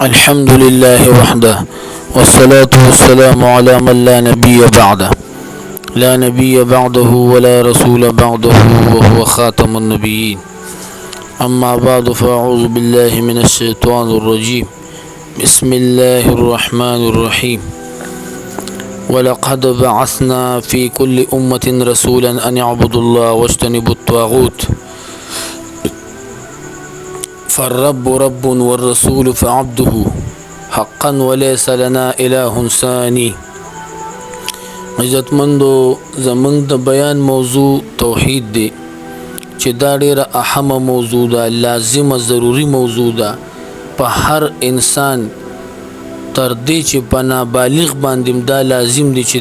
الحمد لله وحده والصلاة والسلام على من لا نبي بعده لا نبي بعده ولا رسول بعده وهو خاتم النبيين. أما بعد فأعوذ بالله من الشيطان الرجيم. بسم الله الرحمن الرحيم. ولقد بعثنا في كل أمة رسولا أن يعبدوا الله واجتنبوا الطاغوت فالرب رب والرسول فعبده حقا وليس لنا إله ثاني. عزتمندو زمونږ د بیان موضوع توحید دی چې دا ډیره اهمه موضوع ده، لازمه ضروری موضوع ده په هر انسان تر دې چې په نابالغ باندې دا لازم دي چې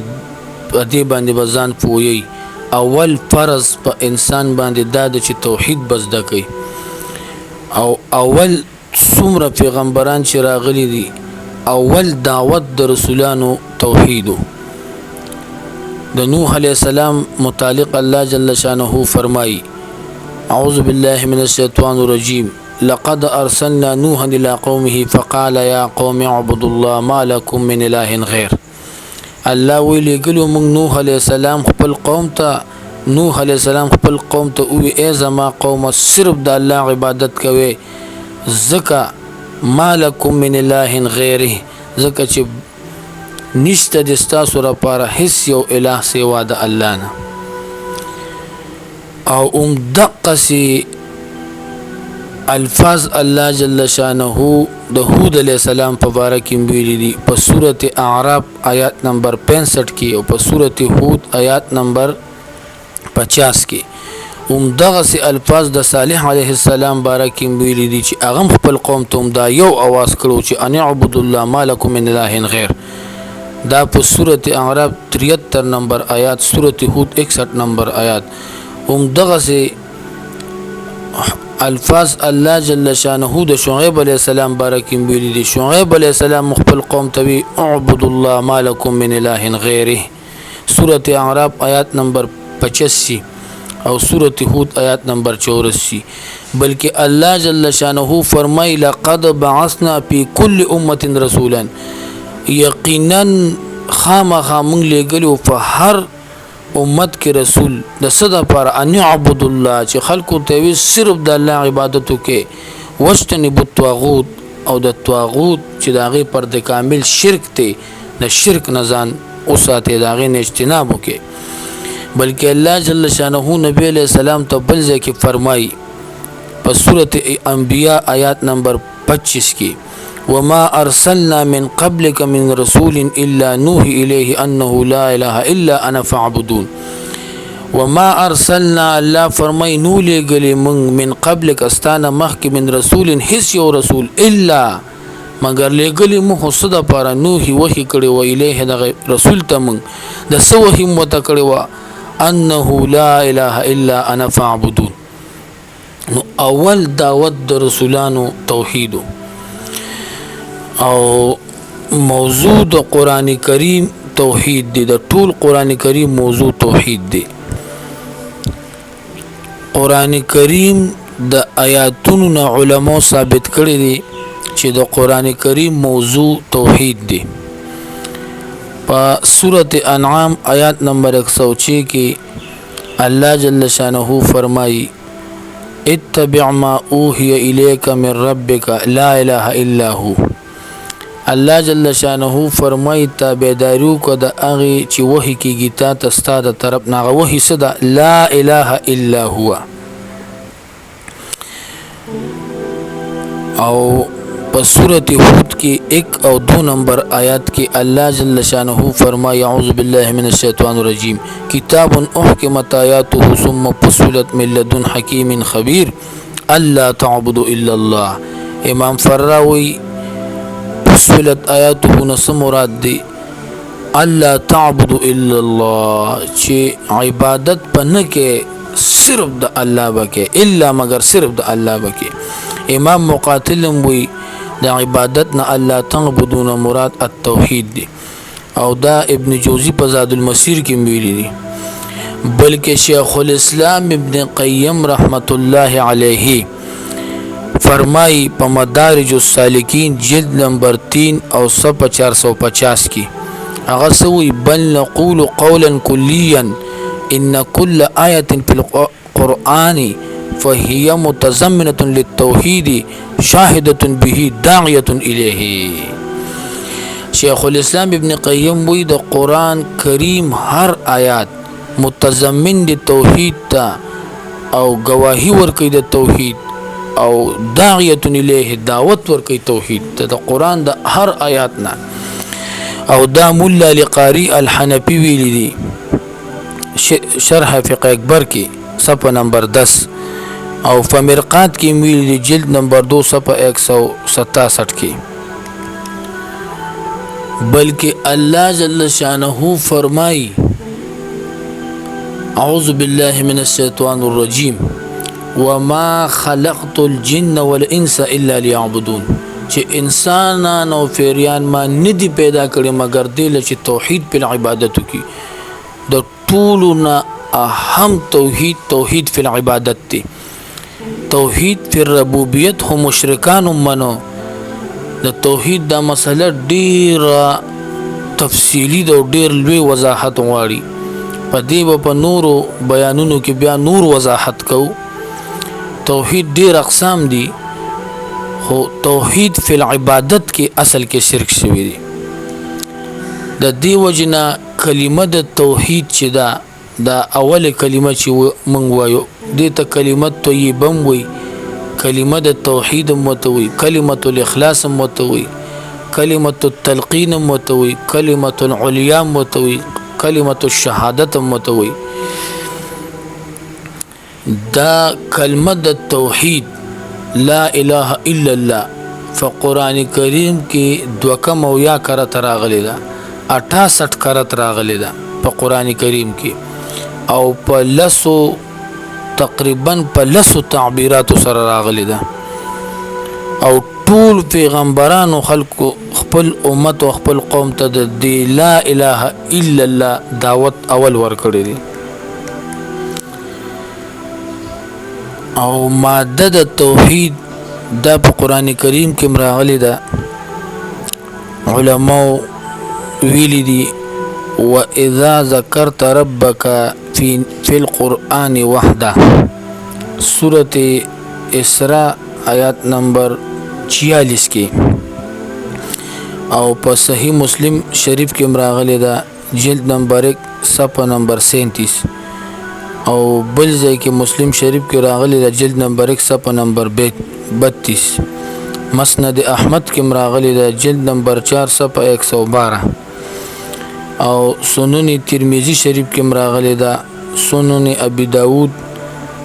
په دې باندې بزان پوي. اول فرض په انسان باندې دا د چې توحید بس د کوي، او اول څومره پیغمبران چې راغلي دي اول دعوت د رسولانو توحیدو. د نوح علیہ السلام متعلق الله جل شانه فرمایي اعوذ بالله من الشیطان الرجیم لقد ارسلنا نوحا الى قومه فقال يا قوم اعبدوا الله ما لكم من اله غير. الله ویلي ګلو موږ نوح علیہ السلام خپل قوم ته نوح علیہ السلام خپل قوم ته وی ای زما قوم صرف د الله عبادت کوي، زکه مالکم من اله غیره، زکه چې نشته د ستاسو لپاره هیڅ یو اله سوا د الله نه. او دقسی الفاظ الله جل شانه د هود علیہ السلام په باره کې ویلي دي په سورۃ اعراف آیات نمبر 65 کې او په سورۃ هود آیات نمبر 50 کې دغه سي الفاظ د صالح علیه السلام باره کې ویلي دي چې هغه خپل قوم ته دا یو आवाज کړو چې ان اعبدوا الله ما لكم من اله غیر. دا په سورۃ اعراف 73 نمبر آیات، سورۃ هود 61 نمبر آیات دغه سي الفاظ الله جل شانه د شعیب علیہ السلام باره کې ویلي دي. شعیب علیہ السلام خپل قوم ته اعبدوا الله ما لكم من اله غیره، سورۃ اعراف آیات نمبر 85 او سورۃ هود آیات نمبر 84. بلکہ اللہ جل شانہ فرمائی لقد بعثنا فی کل امت رسولا، یقینا خامخا مونږ لګلو په هر امت کې رسول د صدا پر ان عبد الله چې خلکو ته صرف د الله عبادت وکړي، واجتنبوا الطاغوت او د طاغوت چې داغه پر د کامل شرک ته د شرک نه ځان اوساته داغه نه اجتناب وکړي. بلکہ اللہ جل شانہ نبی علیہ السلام تو بلزے کی فرمائی پر سورۃ انبیاء آیات نمبر 25 کی وما ارسلنا من قبلك من رسول الا نوحي اليه انه لا اله الا انا فاعبدون. وما ارسلنا اللہ فرمائی نو لے گلی من قبلك استانا مخک من رسول هیڅ یو رسول الا مگر لے گلی مو صدا پر نوحي وحی کړي و الیه د رسول ته من د سو وحی مت کړي و انه لا اله الا انا فاعبدون. نو اول دعوت د رسولانو توحید او موضوع د قران کریم توحید دی. د ټول قران کریم موضوع توحید دی. قران کریم د آیاتونو نه علماء ثابت کړي دي چې د قران کریم موضوع توحید دی. په سورۃ انعام آیات نمبر 106 کې الله جل شانه فرمایي اتبع ما اوحي اليك من ربك لا اله الا هو. الله جل شانه فرمایي تابعداري کو د هغه چې وحي کیږي تا تستا د طرف نه وحي صدا لا اله الا هو. او په سورۃ هود کې 1 او 2 نمبر آیات کې الله جل شانه فرمایي اعوذ بالله من الشیطان الرجیم کتاب احکمت آیاته ثم فصلت من لدن حکیم خبیر الا تعبدوا الا الله. امام فراوی فصلت آیاته نس مراد دی الا تعبدوا الا الله چې عبادت پنه کې صرف د الله بکې الا مگر صرف د الله بکې. امام مقاتل وی د عبادت نه الله تعبدون مراد التوحید دی، او دا ابن جوزی په زاد المسیر کې ویلي دي. بلکې شیخ الاسلام ابن قیم رحمت الله علیه فرمای په مدارج السالکین جلد نمبر 3 او صفحه 450 کی هغه سوی بل نقول قولا كليا ان كل آية في القرآن فهي متضمنة للتوحيد شاهدة به داعية إليه. شیخ الاسلام ابن قیم وی د قرآن کریم هر آیات متضمن د توحید تا او گواهی ورکی د توحید او داعیت الیه دعوت ورکی توحید ته د قرآن د هر آیاتنا او دا مولا لقاری الحنفی ویلی دی شرح فقه اکبر کی صفحه نمبر 10 او فمرقات کی ویلی دی جلد نمبر 2 صفحه 167 کی بلکہ اللہ جل شانہ فرمائی اعوذ باللہ من الشیطان الرجیم وما خلقت الجن والانس الا ليعبدون چې انسانان او فیریان ما ندی پیدا کړي مگر دل چې توحید په عبادت کی د ټولنا اهم توحید فی العبادت تی توحید فی الربوبیت هم مشرکان منو د توحید دا مسله ډیر تفصیلی دا ډیر لوی وضاحت غواړي په دې په نورو بیانونو کې بیا نور وضاحت کو توحید ډیر اقسام دي خو توحید فی العبادت کې اصل کې شرک شوی دی د دې وجنا کلمه د توحید چې دا اول کلمه چې مونږ وایو دې ته کلمه طیبه وي کلمه د توحید متوي کلمه الاخلاص متوي کلمه التلقین متوي کلمه العلیا متوي کلمه الشهادت متوي دا کلمه د توحید لا اله الا الله فقرآن کریم کې دوکم او یا کرت راغلی دا 68 کرت راغلی دا په قرآن کریم کې او په لسو تقریبا په لسو تعبیرات سره راغلی ده او ټول پیغمبرانو خلکو خپل امت او خپل قوم ته د لا اله الا الله دعوت اول ورکړی دی او ماده د توحید د قرآن کریم کې راغلی ده علماء ویلی دي واذا ذکرت ربک فی القرآن وحده سورة اسراء آیات نمبر 46 کی او په صحیح مسلم شریف کې مراغلی دا جلد نمبر 1 صفحه نمبر 37 او بل ځای کې مسلم شریف کې راغلی دا جلد نمبر 1 صفحه نمبر 32 مسند احمد کې مراغلی دا جلد نمبر 4 صفحه 112 او سنن ترمذی شریف کې مراغلی دا سنن ابي داود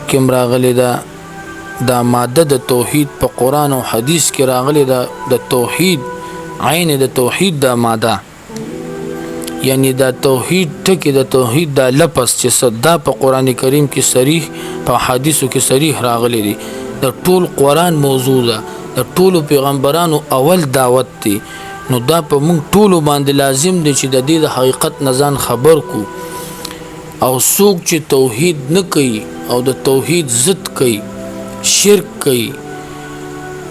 کې مراغلی دا ماده د توحید په قران او حدیث کې راغلی دا د توحید عین د توحید دا ماده یعنی دا توحید ټکی د توحید دا لفظ چې صدا په قران کریم کې صریح په حدیثو کې صریح راغلی دی د ټول قران موضوع ده د ټول پیغمبرانو اول دعوت دی نو دا په موږ ټول باندې لازم دی چې د دې د حقیقت نزان خبر کو او څوک چې توحید نه کوي او د توحید ضد کوي شرک کوي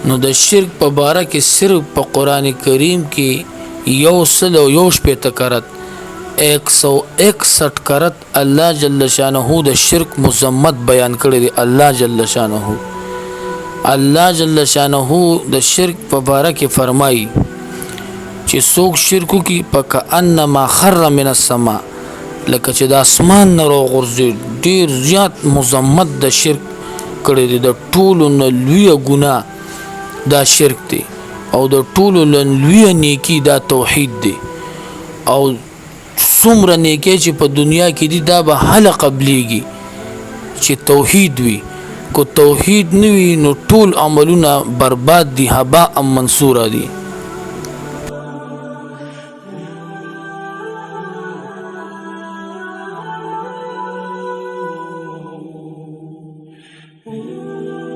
نو د شرک په باره کې صرف په قران کریم کې یو سل او یو شپږ کرت 161 کرت الله جل شانه د شرک مذمت بیان کړی دی الله جل شانه د شرک په باره کې فرمایي چې څوک شرک کوي فکأنما خر من السماء لکه چې د اسمان نه راغورځي ډیر زیات مذمت د شرک کړی دی د ټولو نه لوی ګناه دا شرک دی او د ټولو نه لوی نیکی دا توحید دی او څومره نیکی چې په دنیا کې دي دا به هله قبلیږي چې توحید وي کو توحید نه وي نو ټول عملونه برباد دي هباء منصورا دي Oh